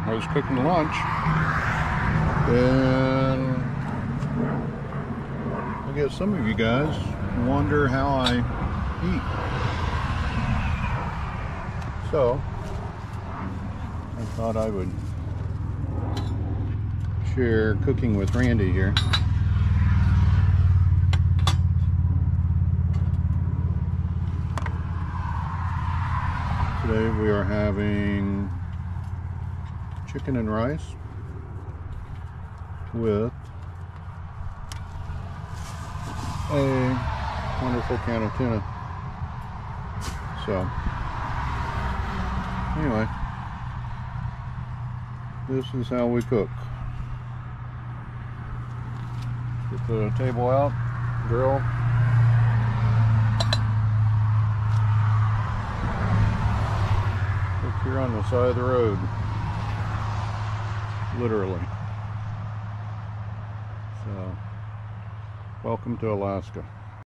I was cooking lunch, and I guess some of you guys wonder how I eat. So I thought I would share cooking with Randy here. Today we are having chicken and rice with a wonderful can of tuna. So anyway, this is how we cook. Get the table out, grill. Cook here on the side of the road. Literally. So, welcome to Alaska.